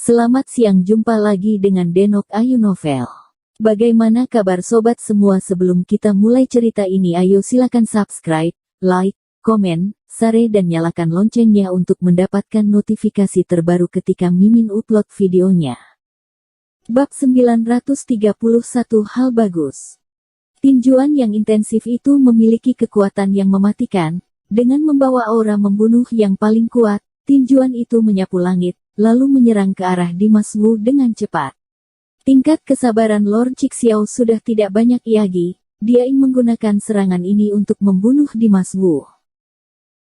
Selamat siang, jumpa lagi dengan Denok Ayu Novel. Bagaimana kabar sobat semua? Sebelum kita mulai cerita ini, ayo silakan subscribe, like, komen, share dan nyalakan loncengnya untuk mendapatkan notifikasi terbaru ketika Mimin upload videonya. Bab 931 Hal bagus. Tinjuan yang intensif itu memiliki kekuatan yang mematikan. Dengan membawa aura membunuh yang paling kuat, tinjuan itu menyapu langit, lalu menyerang ke arah Dimas Wu dengan cepat. Tingkat kesabaran Lord Cixiao sudah tidak banyak lagi. Dia ingin menggunakan serangan ini untuk membunuh Dimas Wu.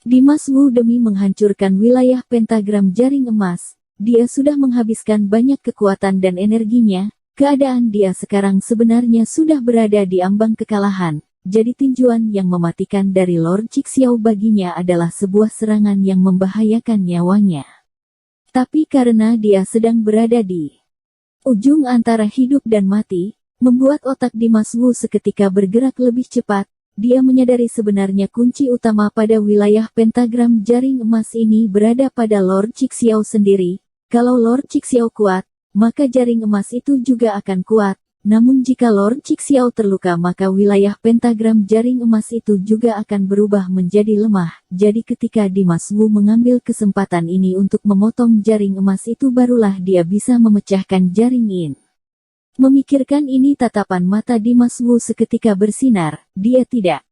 Dimas Wu demi menghancurkan wilayah pentagram jaring emas, dia sudah menghabiskan banyak kekuatan dan energinya. Keadaan dia sekarang sebenarnya sudah berada di ambang kekalahan. Jadi tinjuan yang mematikan dari Lord Cixiao baginya adalah sebuah serangan yang membahayakan nyawanya. Tapi karena dia sedang berada di ujung antara hidup dan mati, membuat otak Dimas Wu seketika bergerak lebih cepat. Dia menyadari sebenarnya kunci utama pada wilayah pentagram jaring emas ini berada pada Lord Cixiao sendiri. Kalau Lord Cixiao kuat, maka jaring emas itu juga akan kuat. Namun jika Lord Cixiao terluka, maka wilayah pentagram jaring emas itu juga akan berubah menjadi lemah. Jadi ketika Dimas Wu mengambil kesempatan ini untuk memotong jaring emas itu, barulah dia bisa memecahkan jaring in. Memikirkan ini, tatapan mata Dimas Wu seketika bersinar. Dia tidak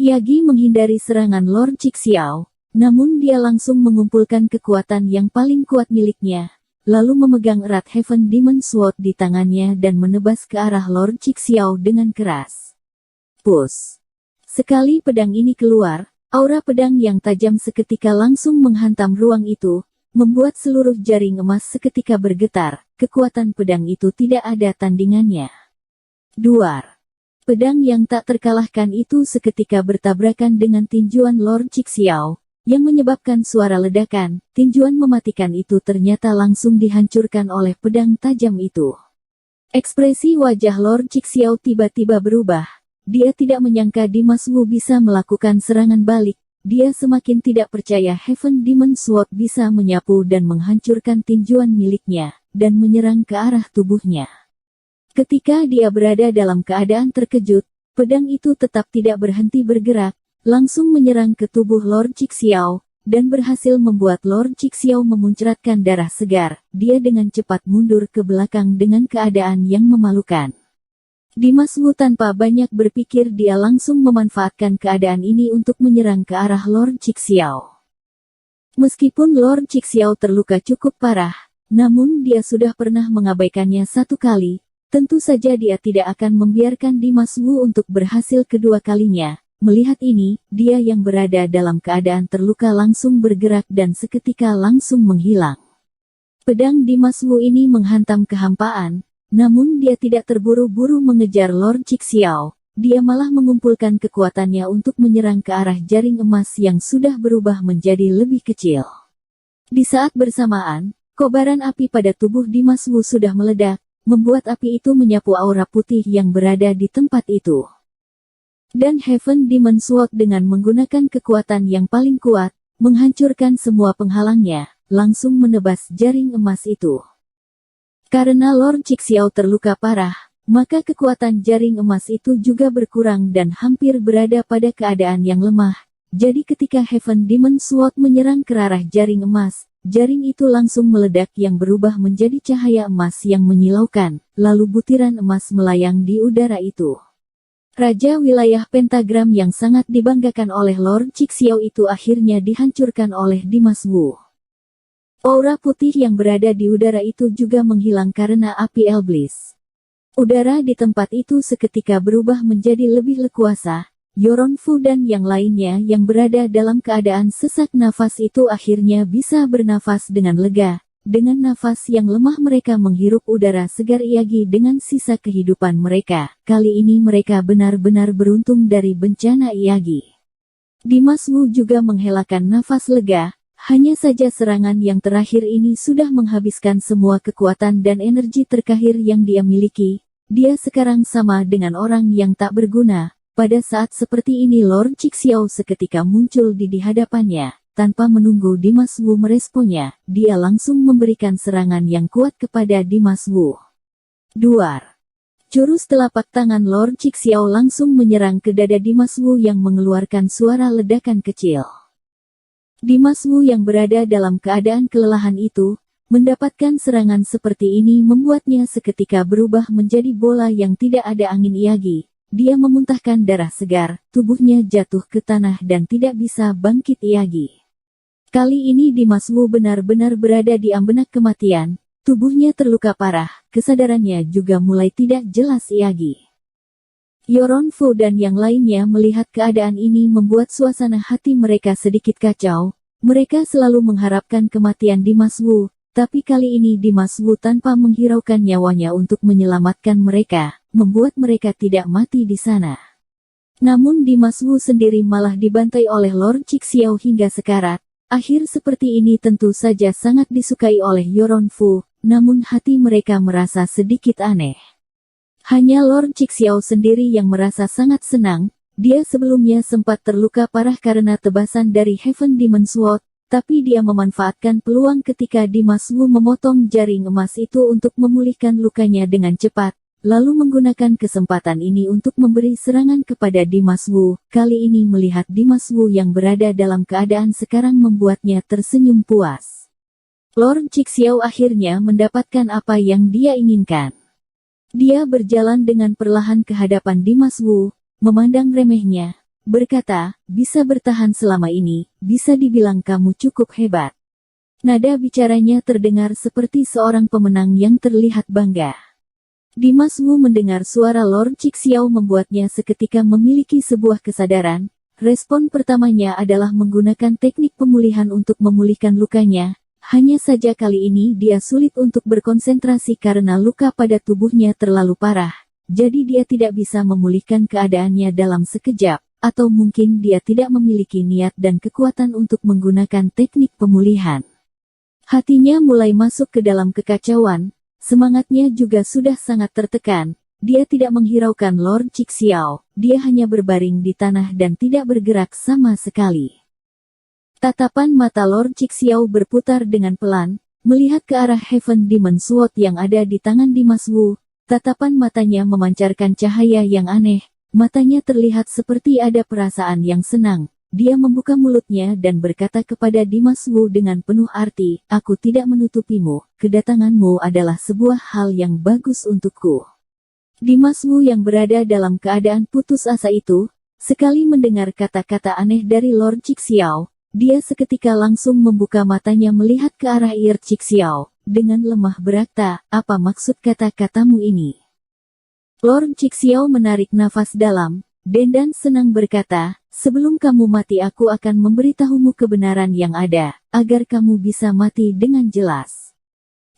lagi menghindari serangan Lord Cixiao, namun dia langsung mengumpulkan kekuatan yang paling kuat miliknya. Lalu memegang erat Heaven Demon Sword di tangannya dan menebas ke arah Lord Cixiao dengan keras. Push! Sekali pedang ini keluar, aura pedang yang tajam seketika langsung menghantam ruang itu, membuat seluruh jaring emas seketika bergetar. Kekuatan pedang itu tidak ada tandingannya. Duar! Pedang yang tak terkalahkan itu seketika bertabrakan dengan tinjuan Lord Cixiao, yang menyebabkan suara ledakan. Tinjuan mematikan itu ternyata langsung dihancurkan oleh pedang tajam itu. Ekspresi wajah Lord Cixiao tiba-tiba berubah. Dia tidak menyangka Dimas Wu bisa melakukan serangan balik. Dia semakin tidak percaya Heaven Demon Sword bisa menyapu dan menghancurkan tinjuan miliknya, dan menyerang ke arah tubuhnya. Ketika dia berada dalam keadaan terkejut, pedang itu tetap tidak berhenti bergerak, langsung menyerang ke tubuh Lord Cixiao, dan berhasil membuat Lord Cixiao memuncratkan darah segar. Dia dengan cepat mundur ke belakang dengan keadaan yang memalukan. Dimas Wu tanpa banyak berpikir, dia langsung memanfaatkan keadaan ini untuk menyerang ke arah Lord Cixiao. Meskipun Lord Cixiao terluka cukup parah, namun dia sudah pernah mengabaikannya satu kali. Tentu saja dia tidak akan membiarkan Dimas Wu untuk berhasil kedua kalinya. Melihat ini, dia yang berada dalam keadaan terluka langsung bergerak dan seketika langsung menghilang. Pedang Dimas Wu ini menghantam kehampaan, namun dia tidak terburu-buru mengejar Lord Cixiao. Dia malah mengumpulkan kekuatannya untuk menyerang ke arah jaring emas yang sudah berubah menjadi lebih kecil. Di saat bersamaan, kobaran api pada tubuh Dimas Wu sudah meledak, membuat api itu menyapu aura putih yang berada di tempat itu. Dan Heaven Demon Sword dengan menggunakan kekuatan yang paling kuat, menghancurkan semua penghalangnya, langsung menebas jaring emas itu. Karena Lord Cixiao terluka parah, maka kekuatan jaring emas itu juga berkurang dan hampir berada pada keadaan yang lemah. Jadi ketika Heaven Demon Sword menyerang ke arah jaring emas, jaring itu langsung meledak yang berubah menjadi cahaya emas yang menyilaukan, lalu butiran emas melayang di udara itu. Raja wilayah pentagram yang sangat dibanggakan oleh Lord Cixiao itu akhirnya dihancurkan oleh Dimas Wu. Aura putih yang berada di udara itu juga menghilang karena api Elblis. Udara di tempat itu seketika berubah menjadi lebih leluasa. Yoron Fu dan yang lainnya yang berada dalam keadaan sesak nafas itu akhirnya bisa bernafas dengan lega. Dengan nafas yang lemah mereka menghirup udara segar lagi dengan sisa kehidupan mereka. Kali ini mereka benar-benar beruntung dari bencana Yagi. Dimas Wu juga menghelakan nafas lega. Hanya saja serangan yang terakhir ini sudah menghabiskan semua kekuatan dan energi terkahir yang dia miliki. Dia sekarang sama dengan orang yang tak berguna. Pada saat seperti ini Lord Cixiao seketika muncul di hadapannya. tanpa menunggu Dimas Wu meresponnya, dia langsung memberikan serangan yang kuat kepada Dimas Wu. Duar. Jurus telapak tangan Lord Cixiao langsung menyerang ke dada Dimas Wu yang mengeluarkan suara ledakan kecil. Dimas Wu yang berada dalam keadaan kelelahan itu, mendapatkan serangan seperti ini membuatnya seketika berubah menjadi bola yang tidak ada angin iagi. Dia memuntahkan darah segar, tubuhnya jatuh ke tanah dan tidak bisa bangkit iagi. Kali ini Dimas Wu benar-benar berada di ambenak kematian, tubuhnya terluka parah, kesadarannya juga mulai tidak jelas iagi. Yoron Fu dan yang lainnya melihat keadaan ini membuat suasana hati mereka sedikit kacau. Mereka selalu mengharapkan kematian Dimas Wu, tapi kali ini Dimas Wu tanpa menghiraukan nyawanya untuk menyelamatkan mereka, membuat mereka tidak mati di sana. Namun Dimas Wu sendiri malah dibantai oleh Lord Cixiao hingga sekarat. Akhir seperti ini tentu saja sangat disukai oleh Yoron Fu, namun hati mereka merasa sedikit aneh. Hanya Lord Cixiao sendiri yang merasa sangat senang. Dia sebelumnya sempat terluka parah karena tebasan dari Heaven Demon Sword, tapi dia memanfaatkan peluang ketika Dimas Wu memotong jaring emas itu untuk memulihkan lukanya dengan cepat, lalu menggunakan kesempatan ini untuk memberi serangan kepada Dimas Wu. Kali ini melihat Dimas Wu yang berada dalam keadaan sekarang membuatnya tersenyum puas. Lord Cixiao akhirnya mendapatkan apa yang dia inginkan. Dia berjalan dengan perlahan ke hadapan Dimas Wu, memandang remehnya, berkata, bisa bertahan selama ini, bisa dibilang kamu cukup hebat. Nada bicaranya terdengar seperti seorang pemenang yang terlihat bangga. Dimas Wu mendengar suara Lord Cixiao membuatnya seketika memiliki sebuah kesadaran. Respon pertamanya adalah menggunakan teknik pemulihan untuk memulihkan lukanya. Hanya saja kali ini dia sulit untuk berkonsentrasi karena luka pada tubuhnya terlalu parah. Jadi dia tidak bisa memulihkan keadaannya dalam sekejap, atau mungkin dia tidak memiliki niat dan kekuatan untuk menggunakan teknik pemulihan. Hatinya mulai masuk ke dalam kekacauan. Semangatnya juga sudah sangat tertekan. Dia tidak menghiraukan Lord Cixiao, dia hanya berbaring di tanah dan tidak bergerak sama sekali. Tatapan mata Lord Cixiao berputar dengan pelan, melihat ke arah Heaven Demon Sword yang ada di tangan Dimas Wu. Tatapan matanya memancarkan cahaya yang aneh, matanya terlihat seperti ada perasaan yang senang. Dia membuka mulutnya dan berkata kepada Dimas Wu dengan penuh arti, aku tidak menutupimu, kedatanganmu adalah sebuah hal yang bagus untukku. Dimas Wu yang berada dalam keadaan putus asa itu, sekali mendengar kata-kata aneh dari Lord Cixiao, dia seketika langsung membuka matanya melihat ke arah ear Cixiao, dengan lemah berkata, apa maksud kata-katamu ini? Lord Cixiao menarik nafas dalam, dan senang berkata, sebelum kamu mati aku akan memberitahumu kebenaran yang ada, agar kamu bisa mati dengan jelas.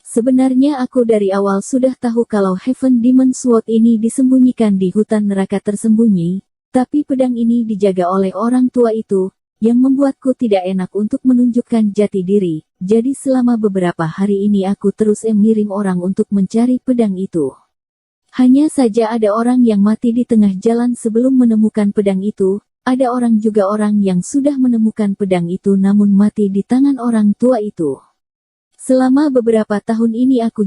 Sebenarnya aku dari awal sudah tahu kalau Heaven Demon Sword ini disembunyikan di hutan neraka tersembunyi, tapi pedang ini dijaga oleh orang tua itu, yang membuatku tidak enak untuk menunjukkan jati diri, jadi selama beberapa hari ini aku terus mengirim orang untuk mencari pedang itu. Hanya saja ada orang yang mati di tengah jalan sebelum menemukan pedang itu, ada orang yang sudah menemukan pedang itu namun mati di tangan orang tua itu. Selama beberapa tahun ini aku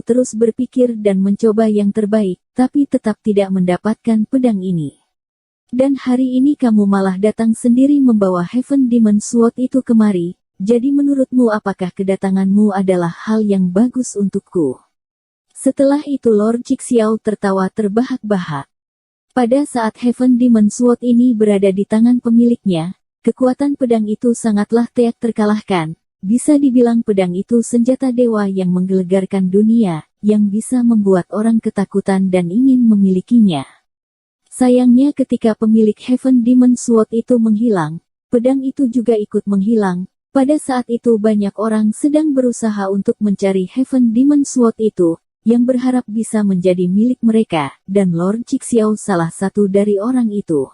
terus berpikir dan mencoba yang terbaik, tapi tetap tidak mendapatkan pedang ini. Dan hari ini kamu malah datang sendiri membawa Heaven Demon Sword itu kemari, jadi menurutmu apakah kedatanganmu adalah hal yang bagus untukku? Setelah itu Lord Cixiao tertawa terbahak-bahak. Pada saat Heaven Demon Sword ini berada di tangan pemiliknya, kekuatan pedang itu sangatlah tak terkalahkan. Bisa dibilang pedang itu senjata dewa yang menggelegarkan dunia, yang bisa membuat orang ketakutan dan ingin memilikinya. Sayangnya ketika pemilik Heaven Demon Sword itu menghilang, pedang itu juga ikut menghilang. Pada saat itu banyak orang sedang berusaha untuk mencari Heaven Demon Sword itu, yang berharap bisa menjadi milik mereka, dan Lord Cixiao salah satu dari orang itu.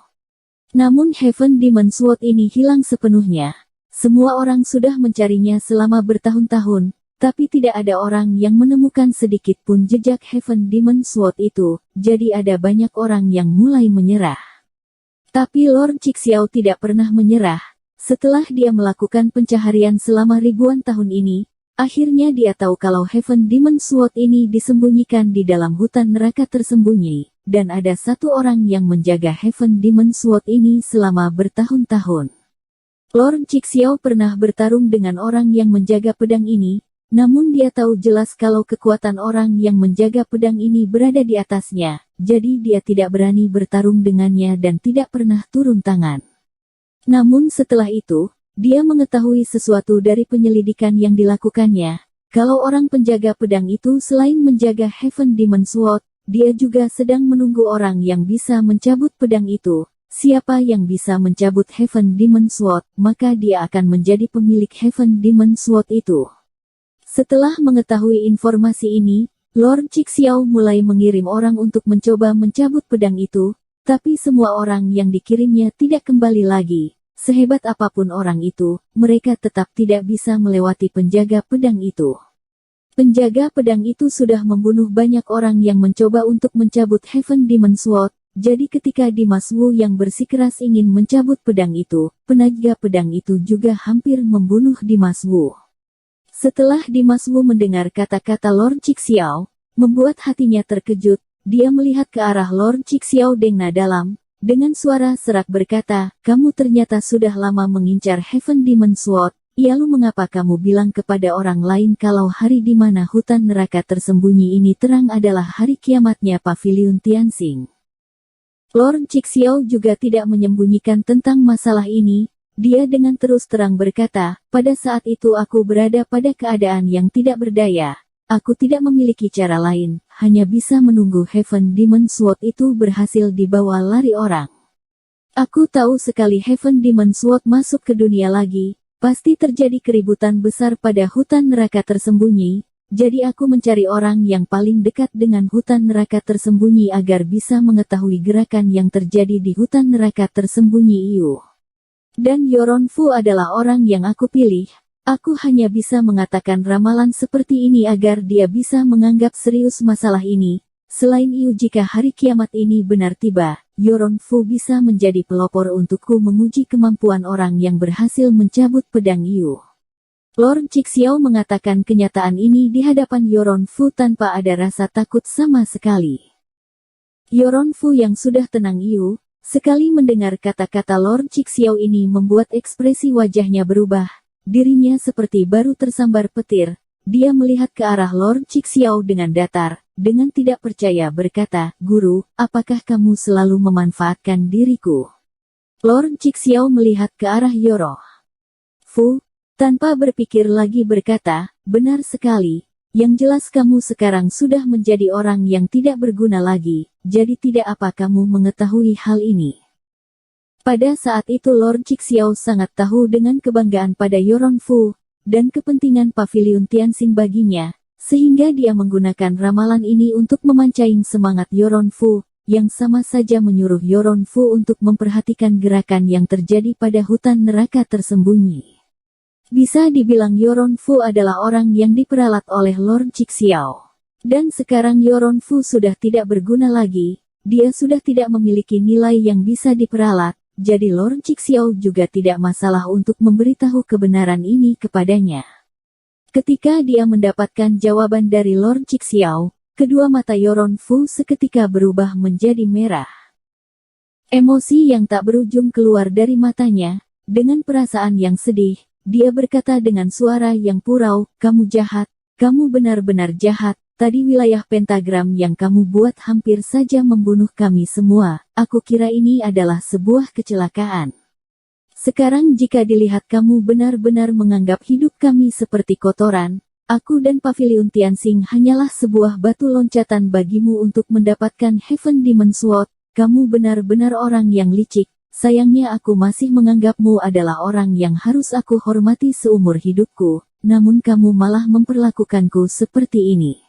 Namun Heaven Demon Sword ini hilang sepenuhnya. Semua orang sudah mencarinya selama bertahun-tahun, tapi tidak ada orang yang menemukan sedikit pun jejak Heaven Demon Sword itu, jadi ada banyak orang yang mulai menyerah. Tapi Lord Cixiao tidak pernah menyerah. Setelah dia melakukan pencaharian selama ribuan tahun ini, akhirnya dia tahu kalau Heaven Demon Sword ini disembunyikan di dalam hutan neraka tersembunyi, dan ada satu orang yang menjaga Heaven Demon Sword ini selama bertahun-tahun. Lord Cixiao pernah bertarung dengan orang yang menjaga pedang ini, namun dia tahu jelas kalau kekuatan orang yang menjaga pedang ini berada di atasnya, jadi dia tidak berani bertarung dengannya dan tidak pernah turun tangan. Namun setelah itu, dia mengetahui sesuatu dari penyelidikan yang dilakukannya, kalau orang penjaga pedang itu selain menjaga Heaven Demon Sword, dia juga sedang menunggu orang yang bisa mencabut pedang itu. Siapa yang bisa mencabut Heaven Demon Sword, maka dia akan menjadi pemilik Heaven Demon Sword itu. Setelah mengetahui informasi ini, Lord Cixiao mulai mengirim orang untuk mencoba mencabut pedang itu, tapi semua orang yang dikirimnya tidak kembali lagi. Sehebat apapun orang itu, mereka tetap tidak bisa melewati penjaga pedang itu. Penjaga pedang itu sudah membunuh banyak orang yang mencoba untuk mencabut Heaven Demon Sword, jadi ketika Dimas Wu yang bersikeras ingin mencabut pedang itu, penjaga pedang itu juga hampir membunuh Dimas Wu. Setelah Dimas Wu mendengar kata-kata Lord Cixiao, membuat hatinya terkejut, dia melihat ke arah Lord Cixiao dengan dalam, dengan suara serak berkata, "Kamu ternyata sudah lama mengincar Heaven Demon Sword, lalu mengapa kamu bilang kepada orang lain kalau hari di mana hutan neraka tersembunyi ini terang adalah hari kiamatnya Pavilion Tianxing?" Lord Cixiao juga tidak menyembunyikan tentang masalah ini. Dia dengan terus terang berkata, "Pada saat itu aku berada pada keadaan yang tidak berdaya. Aku tidak memiliki cara lain, hanya bisa menunggu Heaven Demon Sword itu berhasil dibawa lari orang. Aku tahu sekali Heaven Demon Sword masuk ke dunia lagi, pasti terjadi keributan besar pada hutan neraka tersembunyi, jadi aku mencari orang yang paling dekat dengan hutan neraka tersembunyi agar bisa mengetahui gerakan yang terjadi di hutan neraka tersembunyi itu. Dan Yoron Fu adalah orang yang aku pilih. Aku hanya bisa mengatakan ramalan seperti ini agar dia bisa menganggap serius masalah ini. Selain itu jika hari kiamat ini benar tiba, Yoron Fu bisa menjadi pelopor untukku menguji kemampuan orang yang berhasil mencabut pedang itu." Lord Cixiao mengatakan kenyataan ini di hadapan Yoron Fu tanpa ada rasa takut sama sekali. Yoron Fu yang sudah tenang itu, sekali mendengar kata-kata Lord Cixiao ini membuat ekspresi wajahnya berubah, dirinya seperti baru tersambar petir. Dia melihat ke arah Lord Cixiao dengan datar, dengan tidak percaya berkata, "Guru, apakah kamu selalu memanfaatkan diriku?" Lord Cixiao melihat ke arah Yoron Fu, tanpa berpikir lagi berkata, "Benar sekali. Yang jelas kamu sekarang sudah menjadi orang yang tidak berguna lagi, jadi tidak apa kamu mengetahui hal ini." Pada saat itu Lord Cixiao sangat tahu dengan kebanggaan pada Yoron Fu, dan kepentingan Pavilion Tianxing baginya, sehingga dia menggunakan ramalan ini untuk memancing semangat Yoron Fu, yang sama saja menyuruh Yoron Fu untuk memperhatikan gerakan yang terjadi pada hutan neraka tersembunyi. Bisa dibilang Yoron Fu adalah orang yang diperalat oleh Lord Cixiao. Dan sekarang Yoron Fu sudah tidak berguna lagi, dia sudah tidak memiliki nilai yang bisa diperalat, jadi Lord Cixiao juga tidak masalah untuk memberitahu kebenaran ini kepadanya. Ketika dia mendapatkan jawaban dari Lord Cixiao, kedua mata Yoron Fu seketika berubah menjadi merah. Emosi yang tak berujung keluar dari matanya, dengan perasaan yang sedih. Dia berkata dengan suara yang purau, "Kamu jahat, kamu benar-benar jahat. Tadi wilayah pentagram yang kamu buat hampir saja membunuh kami semua. Aku kira ini adalah sebuah kecelakaan. Sekarang jika dilihat kamu benar-benar menganggap hidup kami seperti kotoran, aku dan Pavilion Tianxing hanyalah sebuah batu loncatan bagimu untuk mendapatkan Heaven Demon Sword. Kamu benar-benar orang yang licik. Sayangnya aku masih menganggapmu adalah orang yang harus aku hormati seumur hidupku, namun kamu malah memperlakukanku seperti ini."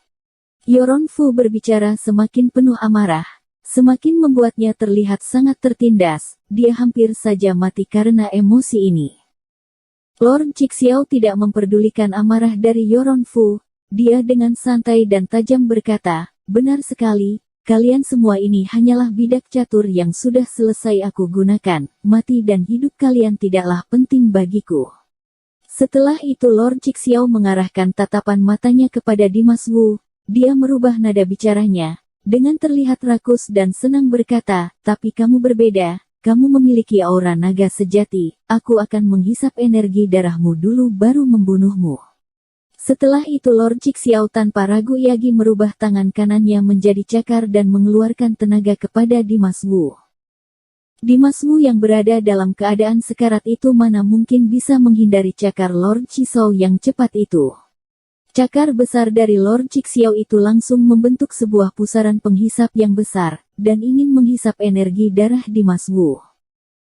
Yoron Fu berbicara semakin penuh amarah, semakin membuatnya terlihat sangat tertindas, dia hampir saja mati karena emosi ini. Lord Cixiao tidak memperdulikan amarah dari Yoron Fu, dia dengan santai dan tajam berkata, "Benar sekali, kalian semua ini hanyalah bidak catur yang sudah selesai aku gunakan, mati dan hidup kalian tidaklah penting bagiku. Setelah itu Lord Cixiao mengarahkan tatapan matanya kepada Dimas Wu, dia merubah nada bicaranya, dengan terlihat rakus dan senang berkata, tapi kamu berbeda, kamu memiliki aura naga sejati, aku akan menghisap energi darahmu dulu baru membunuhmu. Setelah itu Lord Cixiao tanpa ragu Yagi merubah tangan kanannya menjadi cakar dan mengeluarkan tenaga kepada Dimas Wu. Dimas Wu yang berada dalam keadaan sekarat itu mana mungkin bisa menghindari cakar Lord Cixiao yang cepat itu. Cakar besar dari Lord Cixiao itu langsung membentuk sebuah pusaran penghisap yang besar, dan ingin menghisap energi darah Dimas Wu.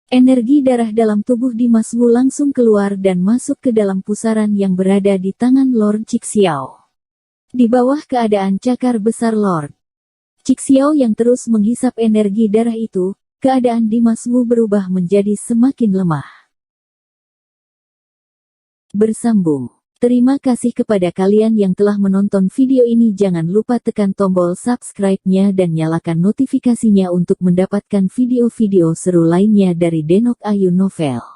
Energi darah dalam tubuh Dimas Wu langsung keluar dan masuk ke dalam pusaran yang berada di tangan Lord Cixiao. Di bawah keadaan cakar besar Lord Cixiao yang terus menghisap energi darah itu, keadaan Dimas Wu berubah menjadi semakin lemah. Bersambung. Terima kasih kepada kalian yang telah menonton video ini. Jangan lupa tekan tombol subscribe-nya dan nyalakan notifikasinya untuk mendapatkan video-video seru lainnya dari Denok Ayu Novel.